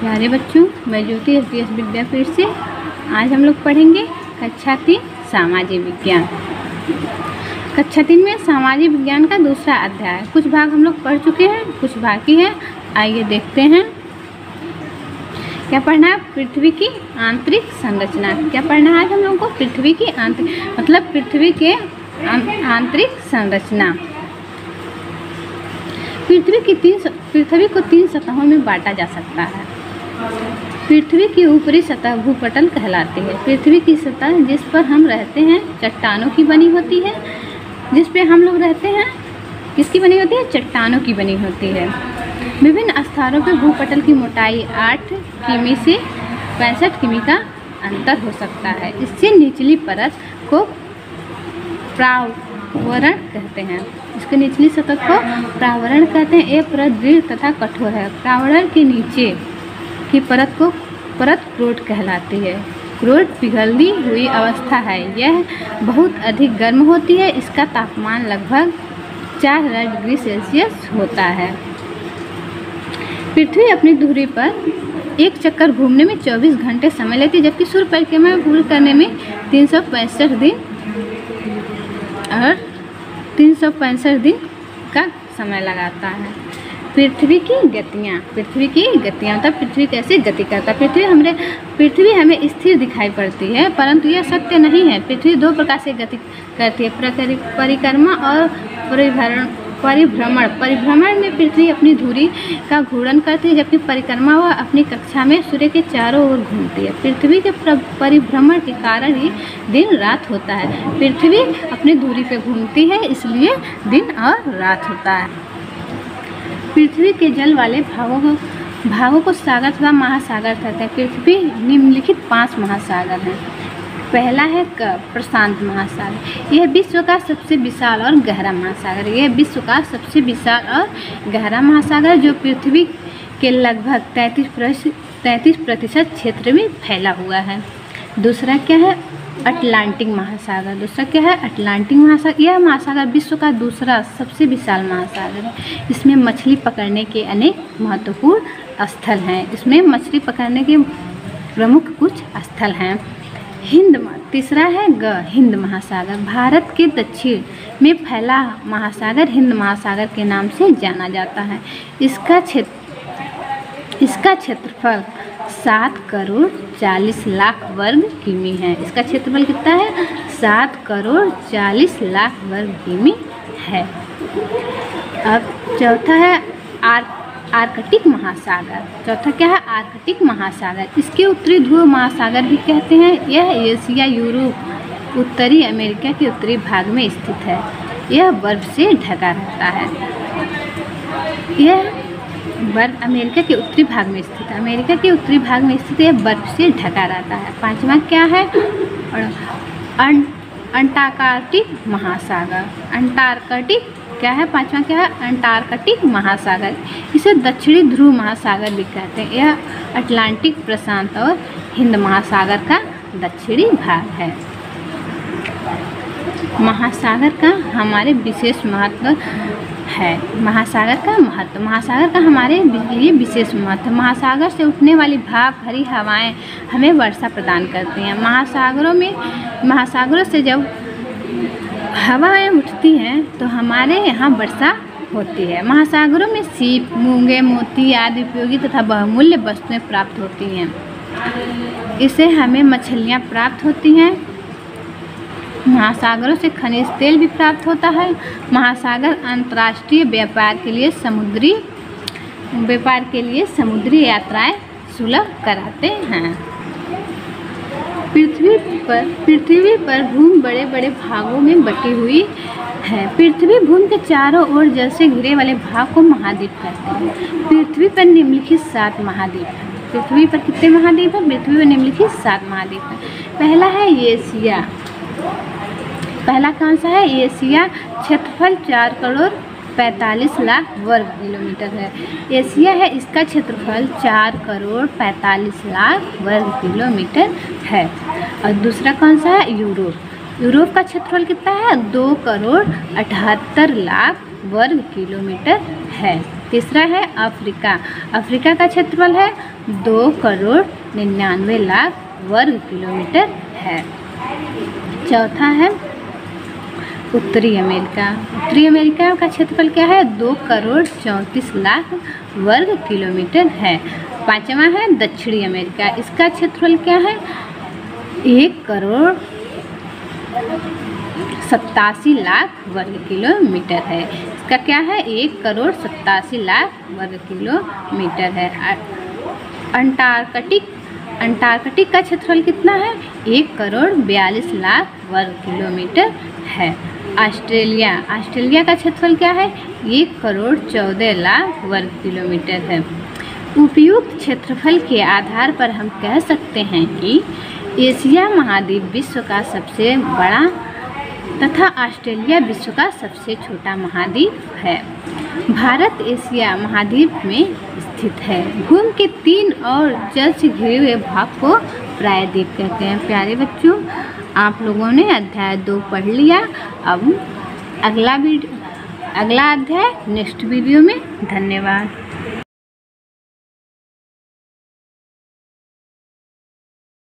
प्यारे बच्चों, मैं ज्योति एसडीएस विद्यापीठ से आज हम लोग पढ़ेंगे कक्षा 3 सामाजिक विज्ञान। कक्षा 3 में सामाजिक विज्ञान का दूसरा अध्याय। कुछ भाग हम लोग पढ़ चुके हैं, कुछ बाकी है। आइए देखते हैं क्या पढ़ना है। पृथ्वी की आंतरिक संरचना। क्या पढ़ना है आज हम लोगों को? पृथ्वी की आंतरिक मतलब पृथ्वी के आंतरिक संरचना। पृथ्वी को 3 सतहों में बांटा जा सकता है। पृथ्वी की ऊपरी सतह भूपटल कहलाती है। पृथ्वी की सतह जिस पर हम रहते हैं चट्टानों की बनी होती है। जिस पे हम लोग रहते हैं किसकी बनी होती है? चट्टानों की बनी होती है। विभिन्न स्थानों पर भूपटल की मोटाई 8 किमी से 65 किमी का अंतर हो सकता है। इससे निचली परत को प्रावरण कहते हैं। इसके निचली सतह को प्रावरण कहते हैं। यह परत दृढ़ तथा कठोर है। प्रावरण के नीचे की परत क्रोट कहलाती है। क्रोट पिघली हुई अवस्था है। यह बहुत अधिक गर्म होती है। इसका तापमान लगभग 4000 डिग्री सेल्सियस होता है। पृथ्वी अपनी धुरी पर एक चक्कर घूमने में 24 घंटे समय लेती है, जबकि सूर्य परिक्रमा पूरी करने में 365 दिन और 365 दिन का समय लगाता है। पृथ्वी की गतियाँ मतलब पृथ्वी कैसे गति करता है। पृथ्वी हमें स्थिर दिखाई पड़ती है, परंतु यह सत्य नहीं है। पृथ्वी 2 प्रकार से गति करती है, परिक्रमा और परिभ्रमण में पृथ्वी अपनी धुरी का घूर्णन करती है, जबकि परिक्रमा वह अपनी कक्षा में सूर्य के चारों ओर घूमती है। पृथ्वी के परिभ्रमण के कारण ही दिन रात होता है। पृथ्वी अपनी धुरी पे घूमती है, इसलिए दिन और रात होता है। पृथ्वी के जल वाले भागों को सागर तथा महासागर कहते हैं। पृथ्वी निम्नलिखित 5 महासागर हैं। पहला है प्रशांत महासागर। यह विश्व का सबसे विशाल और गहरा महासागर है। जो पृथ्वी के लगभग 33% क्षेत्र में फैला हुआ है। दूसरा क्या है? अटलांटिक महासागर। यह महासागर विश्व का दूसरा सबसे विशाल महासागर है। इसमें मछली पकड़ने के अनेक महत्वपूर्ण स्थल हैं। इसमें मछली पकड़ने के प्रमुख कुछ स्थल हैं। तीसरा है हिंद महासागर। भारत के दक्षिण में फैला महासागर हिंद महासागर के नाम से जाना जाता है। इसका क्षेत्रफल 7 करोड़ 40 लाख वर्ग किमी है। इसका क्षेत्रफल कितना है? 7 करोड़ 40 लाख वर्ग किमी है। अब चौथा है आर्कटिक महासागर। चौथा क्या है? आर्कटिक महासागर। इसके उत्तरी ध्रुव महासागर भी कहते हैं। यह एशिया, यूरोप, उत्तरी अमेरिका के उत्तरी भाग में स्थित है। यह बर्फ से ढका रहता है। यह बर्फ अमेरिका के उत्तरी भाग में स्थित है। यह बर्फ से ढका रहता है। 5वां क्या है? अंटार्कटिक महासागर। क्या है? 5वां क्या है? अंटार्कटिक महासागर। इसे दक्षिणी ध्रुव महासागर भी कहते हैं। यह अटलांटिक, प्रशांत और हिंद महासागर का दक्षिणी भाग है। महासागर का हमारे विशेष महत्व है। महासागर का हमारे लिए विशेष महत्व। महासागर से उठने वाली भाप भरी हवाएं हमें वर्षा प्रदान करती हैं। महासागरों से जब हवाएं उठती हैं तो हमारे यहाँ वर्षा होती है। महासागरों में सीप, मूंगे, मोती आदि उपयोगी तथा बहुमूल्य वस्तुएं प्राप्त होती हैं। इससे हमें मछलियाँ प्राप्त होती हैं। महासागरों से खनिज तेल भी प्राप्त होता है। महासागर अंतर्राष्ट्रीय व्यापार के लिए समुद्री यात्राएं सुलभ कराते हैं। पृथ्वी पर भूमि बड़े बड़े भागों में बटी हुई है। पृथ्वी भूमि के चारों ओर जल से घिरे वाले भाग को महाद्वीप कहते हैं। पृथ्वी पर निम्नलिखित 7 महाद्वीप हैं। पृथ्वी पर कितने महाद्वीप हैं? पृथ्वी पर निम्नलिखित 7 महाद्वीप हैं। पहला है एशिया। पहला कौन सा है? एशिया। क्षेत्रफल 4 करोड़ 45 लाख वर्ग किलोमीटर है। एशिया है, इसका क्षेत्रफल 4 करोड़ 45 लाख वर्ग किलोमीटर है। और दूसरा कौन सा है? यूरोप का क्षेत्रफल कितना है? 2 करोड़ 78 लाख वर्ग किलोमीटर है। तीसरा है अफ्रीका। अफ्रीका का क्षेत्रफल है 2,99,00,000 वर्ग किलोमीटर है। चौथा है उत्तरी अमेरिका। उत्तरी अमेरिका का क्षेत्रफल क्या है? 2,34,00,000 वर्ग किलोमीटर है। पाँचवा है दक्षिणी अमेरिका। इसका क्षेत्रफल क्या है? 1,87,00,000 वर्ग किलोमीटर है। इसका क्या है? 1,87,00,000 वर्ग किलोमीटर है। अंटार्कटिक का क्षेत्रफल कितना है? 1,42,00,000 वर्ग किलोमीटर है। ऑस्ट्रेलिया का क्षेत्रफल क्या है? 1,14,00,000 वर्ग किलोमीटर है। उपयुक्त क्षेत्रफल के आधार पर हम कह सकते हैं कि एशिया महाद्वीप विश्व का सबसे बड़ा तथा ऑस्ट्रेलिया विश्व का सबसे छोटा महाद्वीप है। भारत एशिया महाद्वीप में स्थित है। भूमि के 3 और जल से घिरे हुए भाग को प्रायद्वीप कहते हैं। प्यारे बच्चों, आप लोगों ने अध्याय 2 पढ़ लिया। अब अगला अध्याय नेक्स्ट वीडियो में। धन्यवाद।